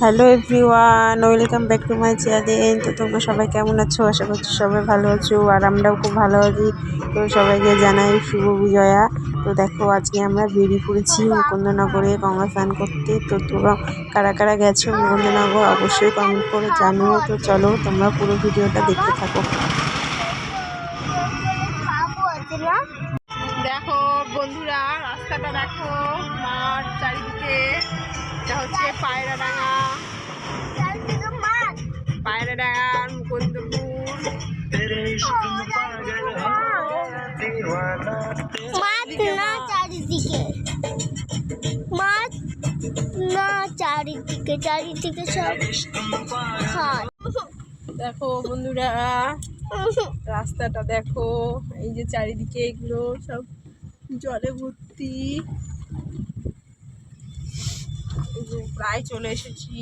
Hello everyone, welcome back to my channel. তো তোমরা সবাই কেমন আছো? আশা করছি সবাই ভালো আছো, আর আমরাও খুব ভালো আছি। তো সবাইকে জানাই শুভ বিজয়া। তো দেখো, আজকে আমরা বেরিয়ে পড়েছি মুকুন্দনগরে গঙ্গা স্নান করতে। তো তোমরা কারা কারা গেছো মুকুন্দনগর অবশ্যই কমেন্ট করে জানিও। তো চলো, তোমরা পুরো ভিডিওটা দেখতে থাকো। দেখো বন্ধুরা, রাস্তাটা দেখো, মাঠ চারিদিকে। এটা হচ্ছে পায়রাডাঙ্গা, মুকুন্দপুর। চারিদিকে সব দেখো বন্ধুরা, রাস্তাটা দেখো, এই যে চারিদিকে এগুলো সব জলে ভর্তি। এই যে প্রায় চলে এসেছি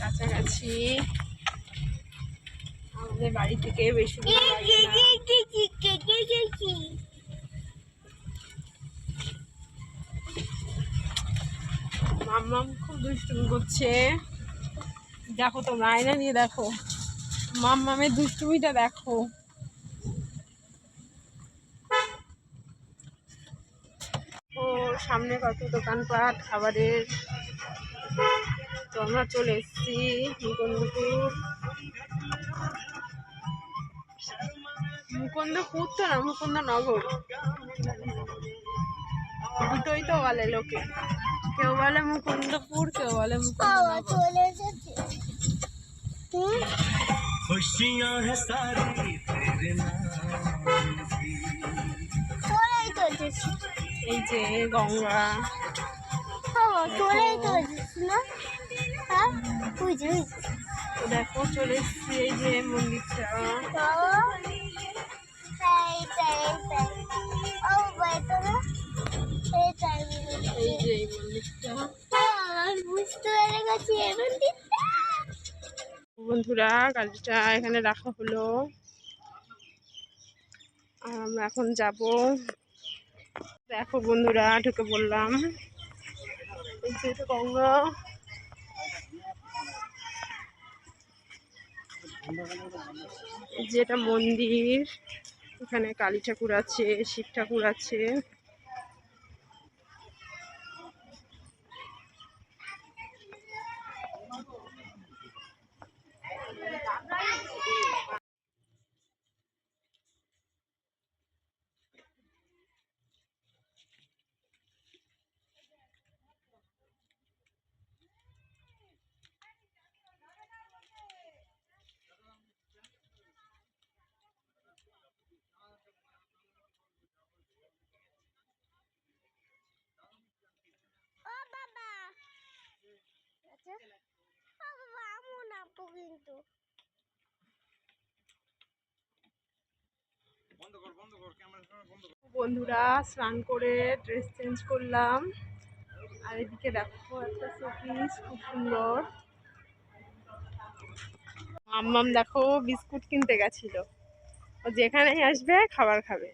কাছাকাছি। আমাদের বাড়ি থেকে বেশি দূর লাগে না। মাম্মাম খুব দুষ্টুমি করছে। দেখো তোমরা আয়না নিয়ে দেখো, মাম্মামের দুষ্টুমিটা দেখো। ও সামনে কত দোকানপাট খাবারের। তো আমরা চলে এসেছি মুকুন্দপুর। মুকুন্দপুর তো না, মুকুন্দনগর, দুটোই তো বলে লোকে। কেউ বলে মুকুন্দপুর, কেউ বলে মুকুন্দনগর। এই যে গঙ্গা, দেখো চলে এসছি এই যে মন্দিরটা। এই যে এই মন্দিরটা। বন্ধুরা, গাড়িটা এখানে রাখা হলো, আর আমরা এখন যাব। দেখো বন্ধুরা, ঢুকে পড়লাম। এই যে এটা গঙ্গা। এই যে এটা মন্দির, এখানে কালী ঠাকুর আছে, শিব ঠাকুর আছে। বন্ধুরা, স্নান করে ড্রেস চেঞ্জ করলাম, আর এদিকে দেখো একটা শোপিস খুব সুন্দর। মাম্মাম দেখো বিস্কুট কিনতে গেছিল, ও যেখানেই আসবে খাবার খাবে।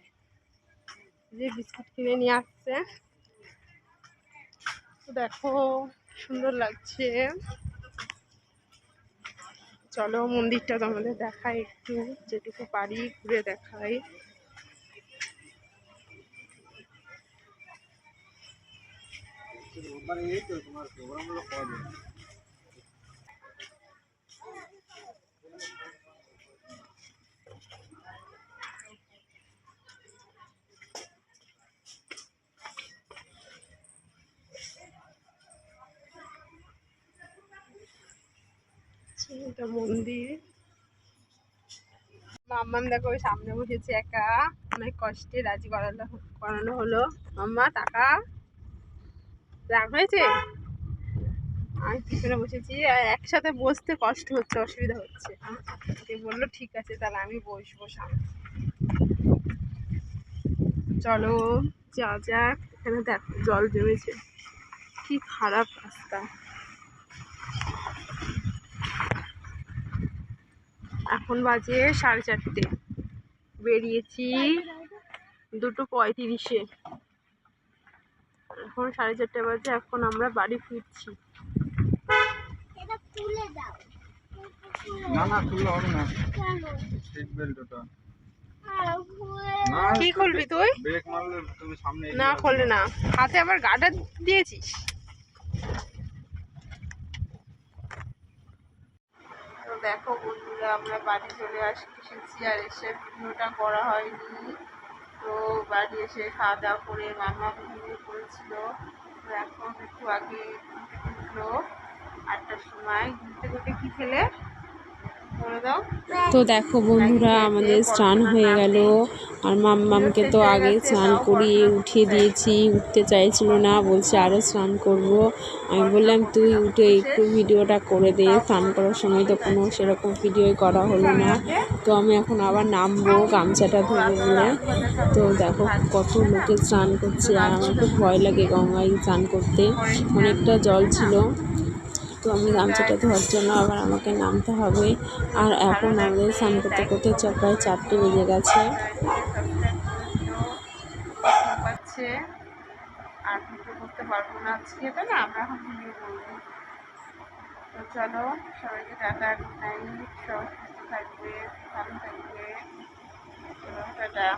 যে বিস্কুট কিনে নিয়ে আসছে, দেখো সুন্দর লাগছে। চলো মন্দিরটা তোমাদের দেখাই, একটু যেটুকু পারি ঘুরে দেখাই। এটা মন্দির। মাম্মাম দেখো ওই সামনে বসেছে একা, অনেক কষ্টে রাজি করানো হলো। মাম্মা টাকা রাগ হয়েছে। আমি পিছনে বসেছি, আর একসাথে বসতে কষ্ট হচ্ছে, অসুবিধা হচ্ছে। সে বললো ঠিক আছে, তাহলে আমি বসবো সামনে। চলো যা যাক। এখানে দেখো জল জমেছে, কি খারাপ রাস্তা। এখন বাজে 4:30, বেরিয়েছি 2:35-এ। এখন 4:30 বাজে, এখন আমরা বাড়ি ফিরছি। না না খুললে হবে না, সিট বেল্ট ওটা না। কি খুলবি তুই? ব্রেক মারলে তুমি সামনে না খুললে না, হাতে আবার গার্ডার দিয়েছিস। তো দেখো বন্ধুরা, আমরা বাড়ি চলে এসেছি, আর এসে ভিডিওটা করা হয়নি। তো বাড়ি এসে খাওয়া দাওয়া করে মামা ঘুমিয়ে পড়েছিল। তো এখন একটু আগে ঘুম থেকে উঠলো 8টার সময়। ঘুম থেকে উঠে কি খেলে বলে দাও। তো দেখো বন্ধুরা, আমাদের স্নান হয়ে গেল। আর মাম্মামকে তো আগে স্নান করিয়ে উঠিয়ে দিয়েছি, উঠতে চাইছিল না, বলছে আরও স্নান করব। আমি বললাম তুই উঠে একটু ভিডিওটা করে দে। স্নান করার সময় তো কোনো সেরকম ভিডিওই করা হলো না। তো আমি এখন আবার নামবো গামছাটা ধরে বলে। তো দেখো কত লোকে স্নান করছে, আর আমার খুব ভয় লাগে গঙ্গায় স্নান করতে, অনেকটা জল ছিল। তো আমি গামছাটা ধোয়ার জন্য আবার আমাকে নামতে হবে। আর এখন আমাদের স্নান করতে করতে প্রায় 4টে বেজে গেছে। পাচ্ছে আর ভিডিও করতে পারবো না আজকে, তো না আমরা এখন ভিডিও করবো। তো চলো সবাইকে টাটা, গুড নাইট, সবাই সুস্থ থাকবে, ভালো থাকবে, টাটা।